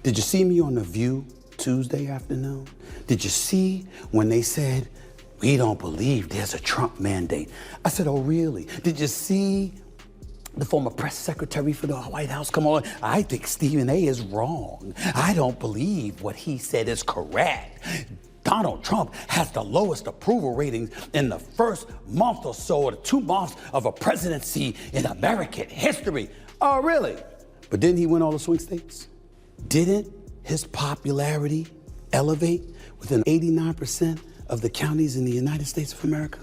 Did you see me on The View Tuesday afternoon? Did you see when they said, we don't believe there's a Trump mandate? I said, oh, really? Did you see the former press secretary for the White House come on? I think Stephen A. is wrong. I don't believe what he said is correct. Donald Trump has the lowest approval ratings in the first month or so, or the 2 months of a presidency in American history. Oh, really? But didn't he win all the swing states? Didn't his popularity elevate within 89% of the counties in the United States of America?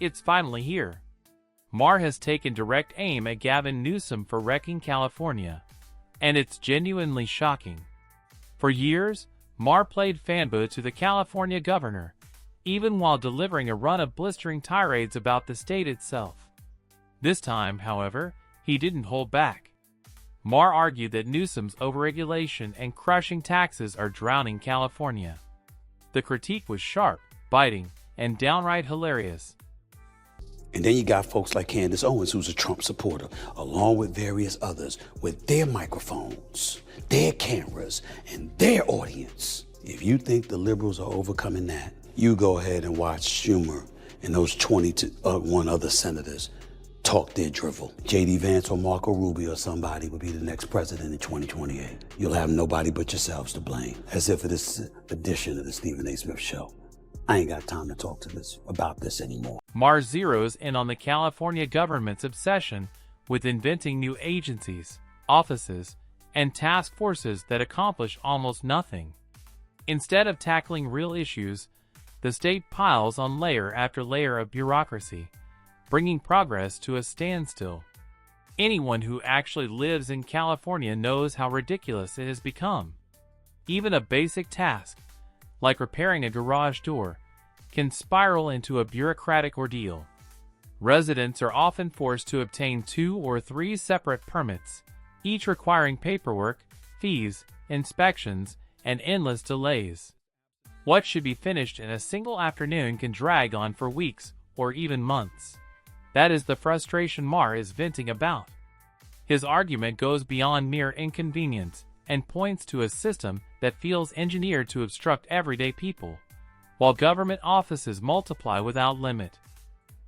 It's finally here. Maher has taken direct aim at Gavin Newsom for wrecking California. And it's genuinely shocking. For years, Maher played fanboy to the California governor, even while delivering a run of blistering tirades about the state itself. This time, however, he didn't hold back. Maher argued that Newsom's overregulation and crushing taxes are drowning California. The critique was sharp, biting, and downright hilarious. And then you got folks like Candace Owens, who's a Trump supporter, along with various others, with their microphones, their cameras, and their audience. If you think the liberals are overcoming that, you go ahead and watch Schumer and those 21 other senators talk their drivel. J.D. Vance or Marco Rubio or somebody will be the next president in 2028. You'll have nobody but yourselves to blame. As if for this edition of the Stephen A. Smith Show. I ain't got time to talk about this anymore. Maher zeroes in on the California government's obsession with inventing new agencies, offices, and task forces that accomplish almost nothing. Instead of tackling real issues, the state piles on layer after layer of bureaucracy, bringing progress to a standstill. Anyone who actually lives in California knows how ridiculous it has become. Even a basic task, like repairing a garage door, can spiral into a bureaucratic ordeal. Residents are often forced to obtain 2 or 3 separate permits, each requiring paperwork, fees, inspections, and endless delays. What should be finished in a single afternoon can drag on for weeks or even months. That is the frustration Maher is venting about. His argument goes beyond mere inconvenience and points to a system that feels engineered to obstruct everyday people, while government offices multiply without limit.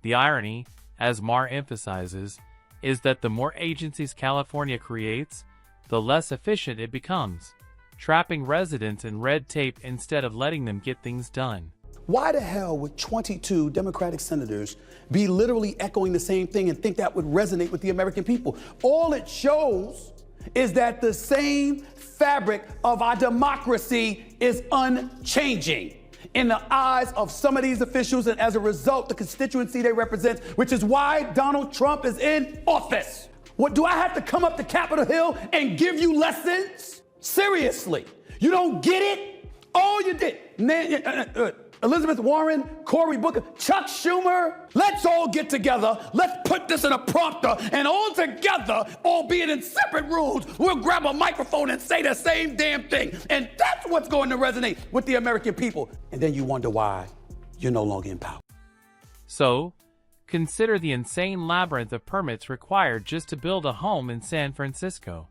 The irony, as Maher emphasizes, is that the more agencies California creates, the less efficient it becomes, trapping residents in red tape instead of letting them get things done. Why the hell would 22 Democratic senators be literally echoing the same thing and think that would resonate with the American people? All it shows is that the same fabric of our democracy is unchanging in the eyes of some of these officials, and as a result, the constituency they represent, which is why Donald Trump is in office. What, do I have to come up to Capitol Hill and give you lessons? Seriously, you don't get it? All you did, Elizabeth Warren, Cory Booker, Chuck Schumer, let's all get together. Let's put this in a prompter, and all together, albeit in separate rooms, we'll grab a microphone and say the same damn thing. And that's what's going to resonate with the American people. And then you wonder why you're no longer in power. So, consider the insane labyrinth of permits required just to build a home in San Francisco.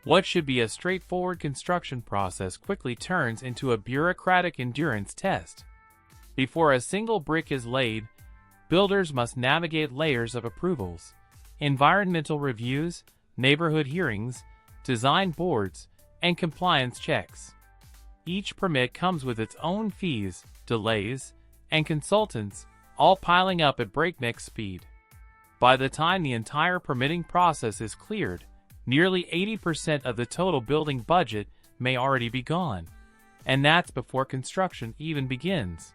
What should be a straightforward construction process quickly turns into a bureaucratic endurance test. Before a single brick is laid, builders must navigate layers of approvals, environmental reviews, neighborhood hearings, design boards, and compliance checks. Each permit comes with its own fees, delays, and consultants, all piling up at breakneck speed. By the time the entire permitting process is cleared, nearly 80% of the total building budget may already be gone, and that's before construction even begins.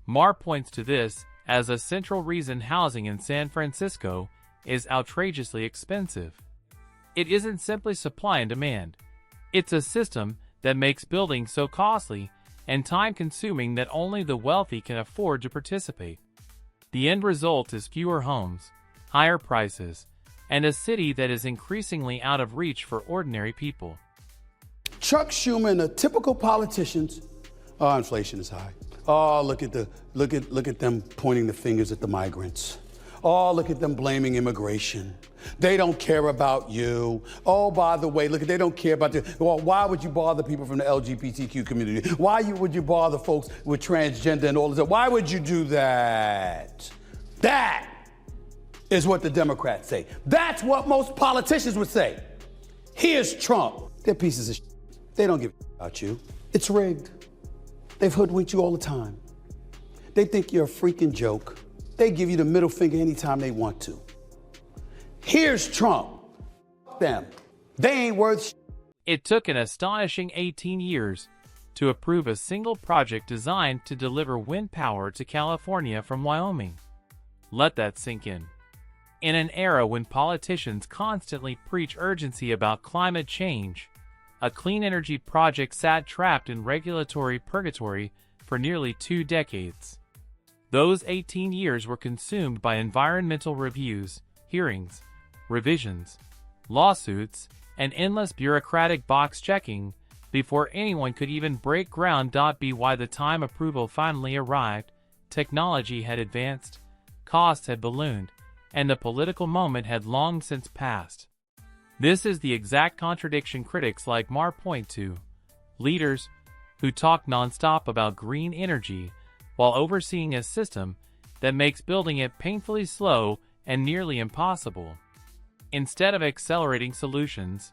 Maher points to this as a central reason housing in San Francisco is outrageously expensive. It isn't simply supply and demand. It's a system that makes building so costly and time-consuming that only the wealthy can afford to participate. The end result is fewer homes, higher prices, and a city that is increasingly out of reach for ordinary people. Chuck Schumer and the typical politicians, oh, inflation is high. Oh, look at them pointing the fingers at the migrants. Oh, look at them blaming immigration. They don't care about you. Oh, by the way, look, they don't care about you. Well, why would you bother people from the LGBTQ community? Why would you bother folks with transgender and all this? Why would you do that? That is what the Democrats say. That's what most politicians would say. Here's Trump. They're pieces of shit. They don't give a shit about you. It's rigged. They've hoodwinked you all the time. They think you're a freaking joke. They give you the middle finger anytime they want to. Here's Trump. F them. They ain't worth shit. It took an astonishing 18 years to approve a single project designed to deliver wind power to California from Wyoming. Let that sink in. In an era when politicians constantly preach urgency about climate change, a clean energy project sat trapped in regulatory purgatory for nearly 2 decades. Those 18 years were consumed by environmental reviews, hearings, revisions, lawsuits, and endless bureaucratic box checking before anyone could even break ground. By the time approval finally arrived, technology had advanced, costs had ballooned, and the political moment had long since passed. This is the exact contradiction critics like Mar point to. Leaders who talk nonstop about green energy while overseeing a system that makes building it painfully slow and nearly impossible. Instead of accelerating solutions,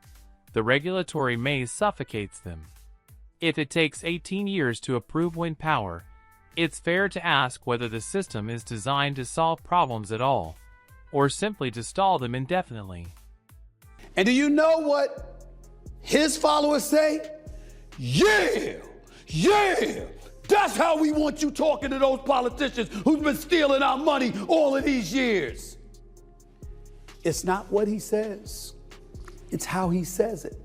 the regulatory maze suffocates them. If it takes 18 years to approve wind power, it's fair to ask whether the system is designed to solve problems at all, or simply to stall them indefinitely. And do you know what his followers say? Yeah! That's how we want you talking to those politicians who've been stealing our money all of these years. It's not what he says. It's how he says it.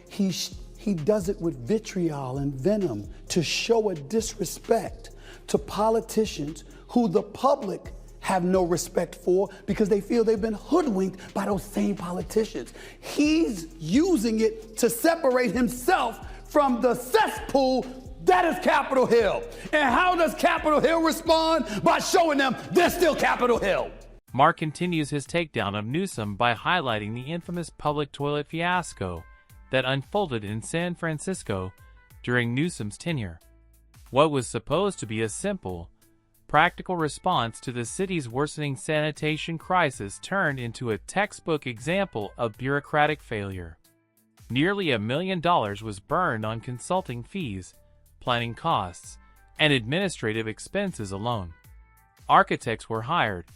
He does it with vitriol and venom to show a disrespect to politicians who the public have no respect for because they feel they've been hoodwinked by those same politicians. He's using it to separate himself from the cesspool that is Capitol Hill. And how does Capitol Hill respond? By showing them they're still Capitol Hill. Mark continues his takedown of Newsom by highlighting the infamous public toilet fiasco that unfolded in San Francisco during Newsom's tenure. What was supposed to be a simple, practical response to the city's worsening sanitation crisis turned into a textbook example of bureaucratic failure. Nearly $1 million was burned on consulting fees, planning costs, and administrative expenses alone. Architects were hired,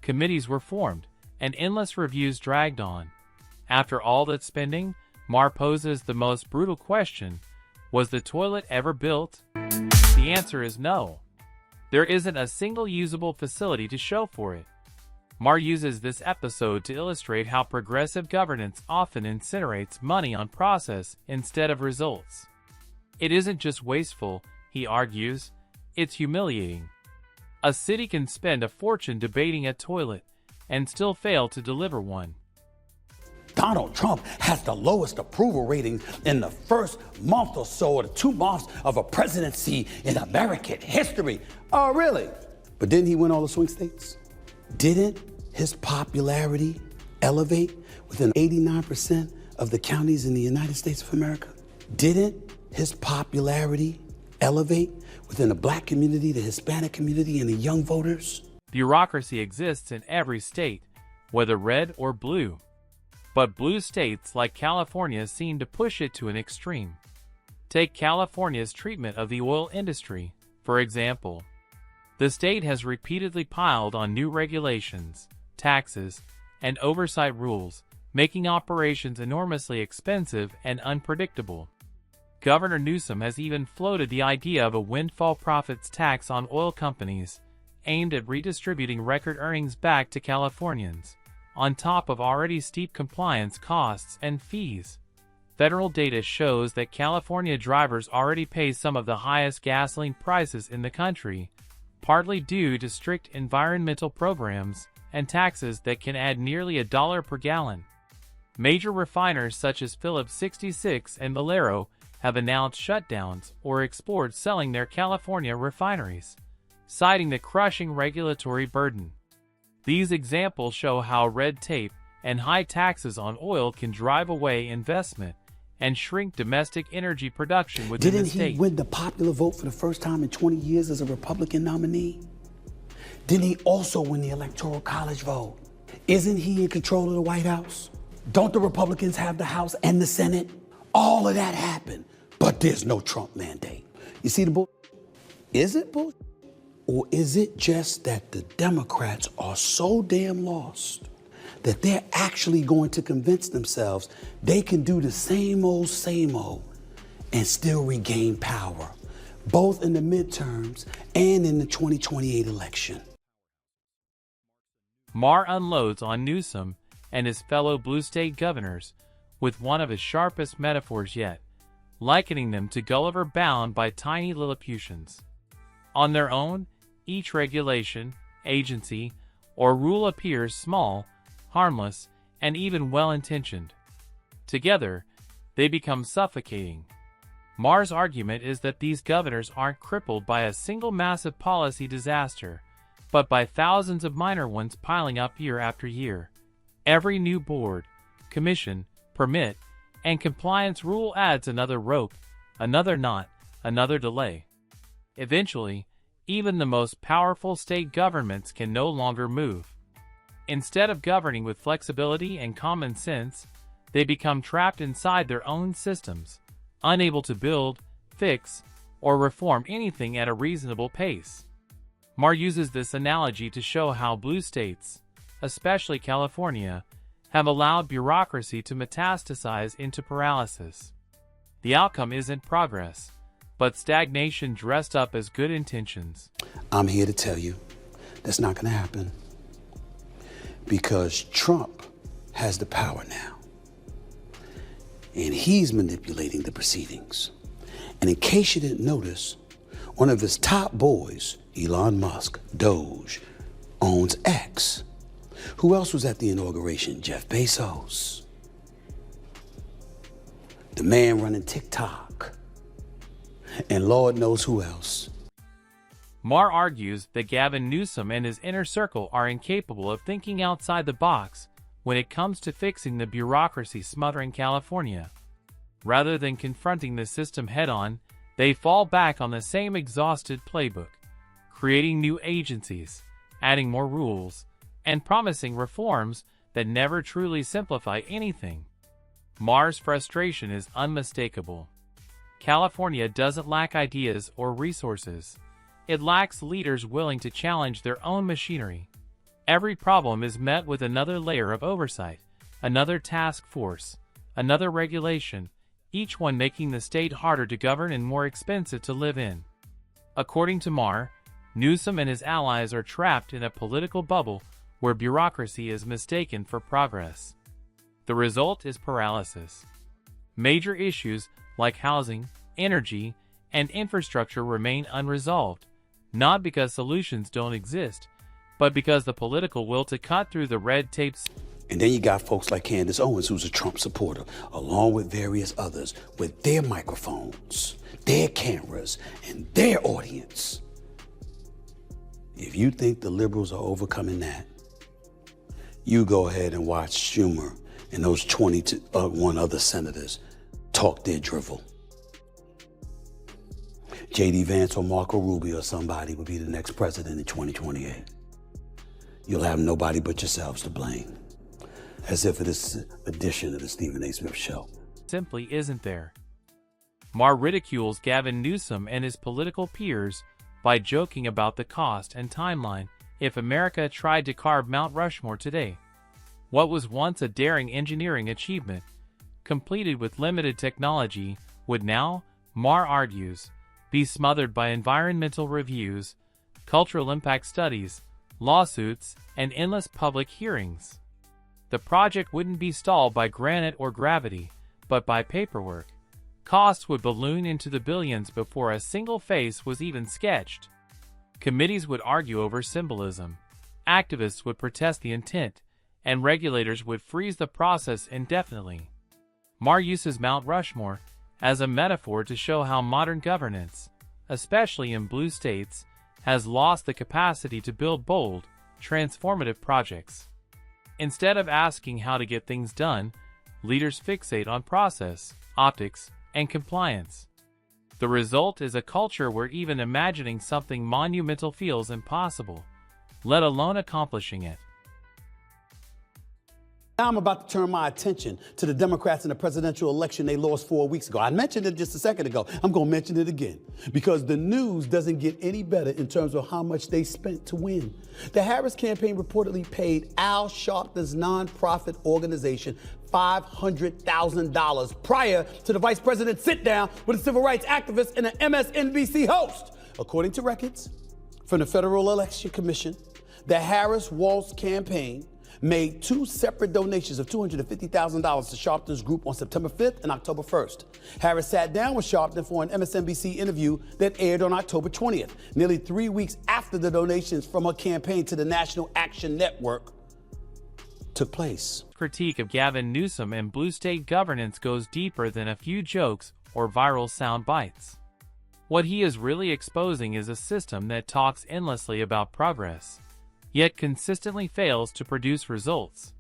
committees were formed, and endless reviews dragged on. After all that spending, Mar poses the most brutal question: was the toilet ever built? The answer is no. There isn't a single usable facility to show for it. Mar uses this episode to illustrate how progressive governance often incinerates money on process instead of results. It isn't just wasteful, he argues, it's humiliating. A city can spend a fortune debating a toilet and still fail to deliver one. Donald Trump has the lowest approval rating in the first month or so, or the 2 months of a presidency in American history. Oh, really? But didn't he win all the swing states? Didn't his popularity elevate within 89% of the counties in the United States of America? Didn't his popularity elevate within the Black community, the Hispanic community, and the young voters? Bureaucracy exists in every state, whether red or blue. But blue states like California seem to push it to an extreme. Take California's treatment of the oil industry, for example. The state has repeatedly piled on new regulations, taxes, and oversight rules, making operations enormously expensive and unpredictable. Governor Newsom has even floated the idea of a windfall profits tax on oil companies, aimed at redistributing record earnings back to Californians, on top of already steep compliance costs and fees. Federal data shows that California drivers already pay some of the highest gasoline prices in the country, partly due to strict environmental programs and taxes that can add nearly $1 per gallon. Major refiners such as Phillips 66 and Valero have announced shutdowns or explored selling their California refineries, citing the crushing regulatory burden. These examples show how red tape and high taxes on oil can drive away investment and shrink domestic energy production within the state. Didn't he win the popular vote for the first time in 20 years as a Republican nominee? Didn't he also win the Electoral College vote? Isn't he in control of the White House? Don't the Republicans have the House and the Senate? All of that happened, but there's no Trump mandate. You see the bull? Is it bull? Or is it just that the Democrats are so damn lost that they're actually going to convince themselves they can do the same old and still regain power, both in the midterms and in the 2028 election? Maher unloads on Newsom and his fellow blue state governors with one of his sharpest metaphors yet, likening them to Gulliver bound by tiny Lilliputians. On their own, each regulation, agency, or rule appears small, harmless, and even well-intentioned. Together, they become suffocating. Maher's argument is that these governors aren't crippled by a single massive policy disaster, but by thousands of minor ones piling up year after year. Every new board, commission, permit, and compliance rule adds another rope, another knot, another delay. Eventually, even the most powerful state governments can no longer move. Instead of governing with flexibility and common sense, they become trapped inside their own systems, unable to build, fix, or reform anything at a reasonable pace. Maher uses this analogy to show how blue states, especially California, have allowed bureaucracy to metastasize into paralysis. The outcome isn't progress, but stagnation dressed up as good intentions. I'm here to tell you that's not going to happen, because Trump has the power now, and he's manipulating the proceedings. And in case you didn't notice, one of his top boys, Elon Musk, Doge, owns X. Who else was at the inauguration? Jeff Bezos. The man running TikTok. And Lord knows who else. Maher argues that Gavin Newsom and his inner circle are incapable of thinking outside the box when it comes to fixing the bureaucracy smothering California. Rather than confronting the system head-on, they fall back on the same exhausted playbook, creating new agencies, adding more rules, and promising reforms that never truly simplify anything. Maher's frustration is unmistakable. California doesn't lack ideas or resources. It lacks leaders willing to challenge their own machinery. Every problem is met with another layer of oversight, another task force, another regulation, each one making the state harder to govern and more expensive to live in. According to Maher, Newsom and his allies are trapped in a political bubble where bureaucracy is mistaken for progress. The result is paralysis. Major issues like housing, energy, and infrastructure remain unresolved, not because solutions don't exist, but because the political will to cut through the red tape. And then you got folks like Candace Owens, who's a Trump supporter, along with various others with their microphones, their cameras, and their audience. If you think the liberals are overcoming that, you go ahead and watch Schumer and those 21 other senators talk their drivel. J.D. Vance or Marco Rubio or somebody will be the next president in 2028. You'll have nobody but yourselves to blame. As if it is edition of the Stephen A. Smith Show. Simply isn't there. Maher ridicules Gavin Newsom and his political peers by joking about the cost and timeline if America tried to carve Mount Rushmore today. What was once a daring engineering achievement, completed with limited technology, would now, Maher argues, be smothered by environmental reviews, cultural impact studies, lawsuits, and endless public hearings. The project wouldn't be stalled by granite or gravity, but by paperwork. Costs would balloon into the billions before a single face was even sketched. Committees would argue over symbolism, activists would protest the intent, and regulators would freeze the process indefinitely. Maher uses Mount Rushmore as a metaphor to show how modern governance, especially in blue states, has lost the capacity to build bold, transformative projects. Instead of asking how to get things done, leaders fixate on process, optics, and compliance. The result is a culture where even imagining something monumental feels impossible, let alone accomplishing it. Now I'm about to turn my attention to the Democrats in the presidential election they lost 4 weeks ago. I mentioned it just a second ago. I'm going to mention it again because the news doesn't get any better in terms of how much they spent to win. The Harris campaign reportedly paid Al Sharpton's nonprofit organization $500,000 prior to the vice president's sit-down with a civil rights activist and an MSNBC host. According to records from the Federal Election Commission, the Harris-Walz campaign made 2 separate donations of $250,000 to Sharpton's group on September 5th and October 1st. Harris sat down with Sharpton for an MSNBC interview that aired on October 20th, nearly 3 weeks after the donations from her campaign to the National Action Network took place. Critique of Gavin Newsom and blue state governance goes deeper than a few jokes or viral sound bites. What he is really exposing is a system that talks endlessly about progress, yet consistently fails to produce results.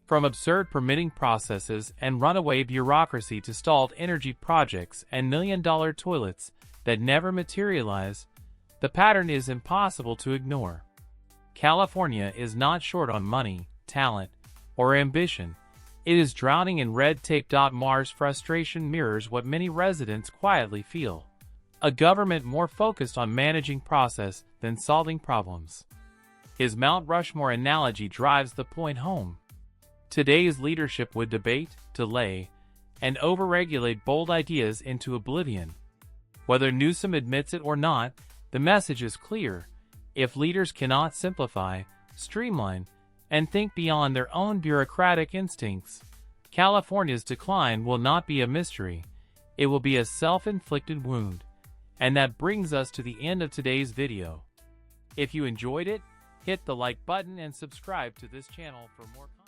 From absurd permitting processes and runaway bureaucracy to stalled energy projects and million-dollar toilets that never materialize, the pattern is impossible to ignore. California is not short on money, talent, or ambition. It is drowning in red tape. Mars frustration mirrors what many residents quietly feel: a government more focused on managing process than solving problems. His Mount Rushmore analogy drives the point home. Today's leadership would debate, delay, and overregulate bold ideas into oblivion. Whether Newsom admits it or not, the message is clear. If leaders cannot simplify, streamline, and think beyond their own bureaucratic instincts, California's decline will not be a mystery. It will be a self-inflicted wound. And that brings us to the end of today's video. If you enjoyed it, hit the like button and subscribe to this channel for more content.